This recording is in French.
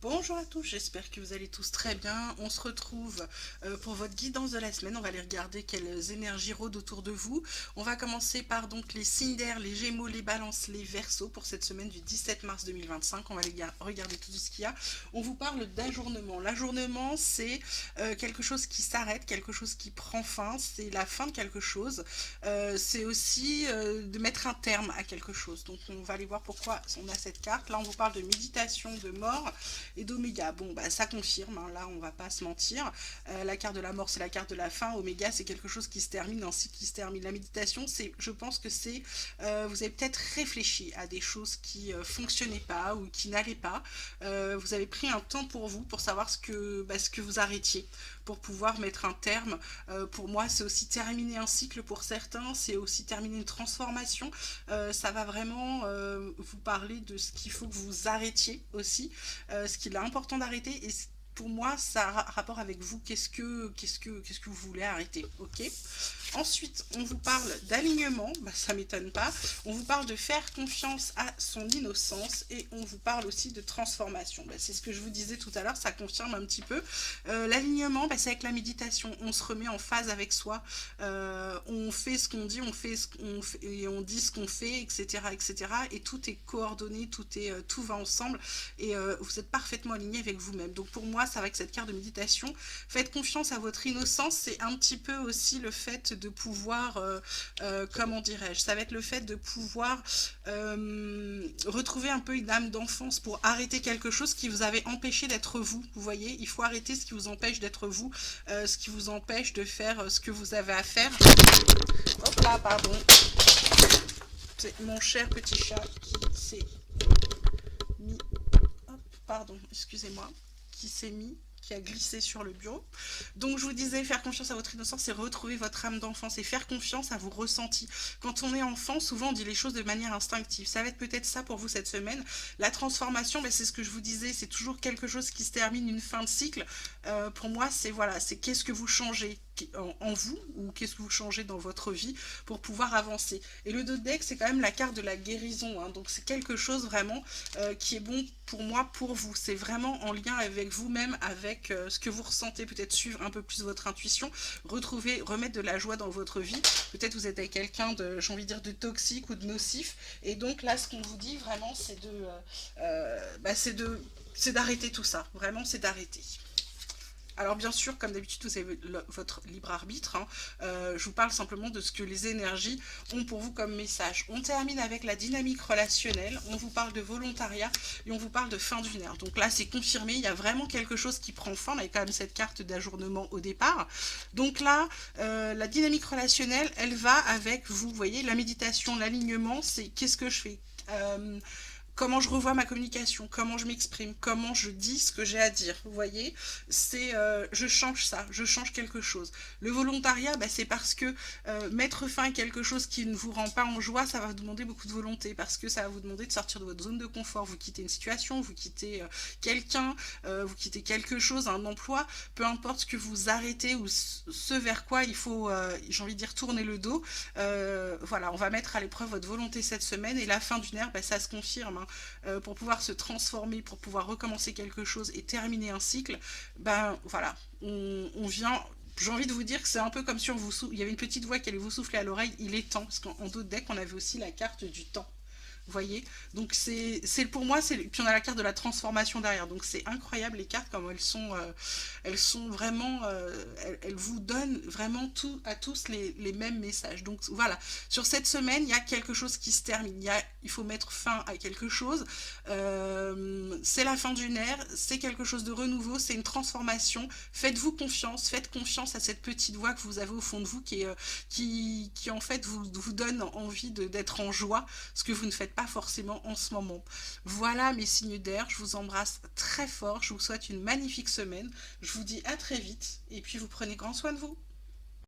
Bonjour à tous, j'espère que vous allez tous très bien. On se retrouve pour votre guidance de la semaine. On va aller regarder quelles énergies rôdent autour de vous. On va commencer par donc les signes d'air, les gémeaux, les balances, les verseaux pour cette semaine du 17 mars 2025. On va regarder tout ce qu'il y a. On vous parle d'ajournement. L'ajournement, c'est quelque chose qui s'arrête, quelque chose qui prend fin. C'est la fin de quelque chose. C'est aussi de mettre un terme à quelque chose. Donc on va aller voir pourquoi on a cette carte. Là, on vous parle de méditation, de mort et d'Oméga. Bon, bah, ça confirme, hein, là on va pas se mentir. La carte de la mort, c'est la carte de la fin. Oméga, c'est quelque chose qui se termine, un cycle qui se termine. La méditation, c'est, je pense que c'est, vous avez peut-être réfléchi à des choses qui fonctionnaient pas ou qui n'allaient pas. Vous avez pris un temps pour vous, pour savoir ce que vous arrêtiez, pour pouvoir mettre un terme. Pour moi, c'est aussi terminer un cycle pour certains, c'est aussi terminer une transformation. Ça va vraiment vous parler de ce qu'il faut que vous arrêtiez aussi, ce qu'il est important d'arrêter. Et pour moi, ça a rapport avec vous. Qu'est-ce que vous voulez arrêter, ok? Ensuite, on vous parle d'alignement, bah, ça m'étonne pas. On vous parle de faire confiance à son innocence et on vous parle aussi de transformation. Bah, c'est ce que je vous disais tout à l'heure, ça confirme un petit peu. L'alignement, bah, c'est avec la méditation. On se remet en phase avec soi. On fait ce qu'on dit, on fait ce qu'on fait et on dit ce qu'on fait, etc., etc. Et tout est coordonné, tout va ensemble et vous êtes parfaitement aligné avec vous-même. Donc pour moi, ça va avec cette carte de méditation. Faites confiance à votre innocence. C'est un petit peu aussi le fait de pouvoir, comment dirais-je, ça va être le fait de pouvoir retrouver un peu une âme d'enfance pour arrêter quelque chose qui vous avait empêché d'être vous. Vous voyez, il faut arrêter ce qui vous empêche d'être vous, ce qui vous empêche de faire ce que vous avez à faire. Hop là, pardon. C'est mon cher petit chat qui s'est mis... Hop, pardon, excusez-moi. Qui a glissé sur le bureau. Donc je vous disais, faire confiance à votre innocence, c'est retrouver votre âme d'enfance et faire confiance à vos ressentis. Quand on est enfant, souvent on dit les choses de manière instinctive. Ça va être peut-être ça pour vous cette semaine. La transformation, ben, c'est ce que je vous disais, c'est toujours quelque chose qui se termine, une fin de cycle. Pour moi, c'est voilà, c'est qu'est-ce que vous changez en vous ou qu'est-ce que vous changez dans votre vie pour pouvoir avancer. Et le dos de deck, c'est quand même la carte de la guérison, hein. Donc c'est quelque chose vraiment qui est bon pour moi, pour vous. C'est vraiment en lien avec vous-même, avec ce que vous ressentez, peut-être suivre un peu plus votre intuition, retrouver, remettre de la joie dans votre vie. Peut-être vous êtes avec quelqu'un de, j'ai envie de dire, de toxique ou de nocif. Et donc là, ce qu'on vous dit vraiment, c'est d'arrêter tout ça. Vraiment, c'est d'arrêter. Alors bien sûr, comme d'habitude, vous avez votre libre arbitre, hein. Je vous parle simplement de ce que les énergies ont pour vous comme message. On termine avec la dynamique relationnelle, on vous parle de volontariat et on vous parle de fin d'une ère. Donc là, c'est confirmé, il y a vraiment quelque chose qui prend fin. On a quand même cette carte d'ajournement au départ. Donc là, la dynamique relationnelle, elle va avec vous voyez, la méditation, l'alignement, c'est qu'est-ce que je fais comment je revois ma communication, comment je m'exprime, comment je dis ce que j'ai à dire. Vous voyez, c'est je change ça, je change quelque chose. Le volontariat, bah, c'est parce que mettre fin à quelque chose qui ne vous rend pas en joie, ça va vous demander beaucoup de volonté, parce que ça va vous demander de sortir de votre zone de confort. Vous quittez une situation, vous quittez quelqu'un, vous quittez quelque chose, un emploi, peu importe ce que vous arrêtez ou ce vers quoi il faut, j'ai envie de dire, tourner le dos. Voilà, on va mettre à l'épreuve votre volonté cette semaine et la fin d'une ère, bah, ça se confirme, hein. Pour pouvoir se transformer, pour pouvoir recommencer quelque chose et terminer un cycle, ben voilà, on vient. J'ai envie de vous dire que c'est un peu comme si il y avait une petite voix qui allait vous souffler à l'oreille, il est temps, parce qu'en d'autres decks, on avait aussi la carte du temps. Vous voyez, donc c'est pour moi, puis on a la carte de la transformation derrière, donc c'est incroyable les cartes comme elles sont vraiment, elles vous donnent vraiment à tous les mêmes messages. Donc voilà, sur cette semaine, il y a quelque chose qui se termine, il faut mettre fin à quelque chose, c'est la fin d'une ère, c'est quelque chose de renouveau, c'est une transformation, faites-vous confiance, faites confiance à cette petite voix que vous avez au fond de vous qui en fait vous donne envie d'être en joie, ce que vous ne faites pas forcément en ce moment. Voilà mes signes d'air, je vous embrasse très fort, je vous souhaite une magnifique semaine, je vous dis à très vite et puis vous prenez grand soin de vous.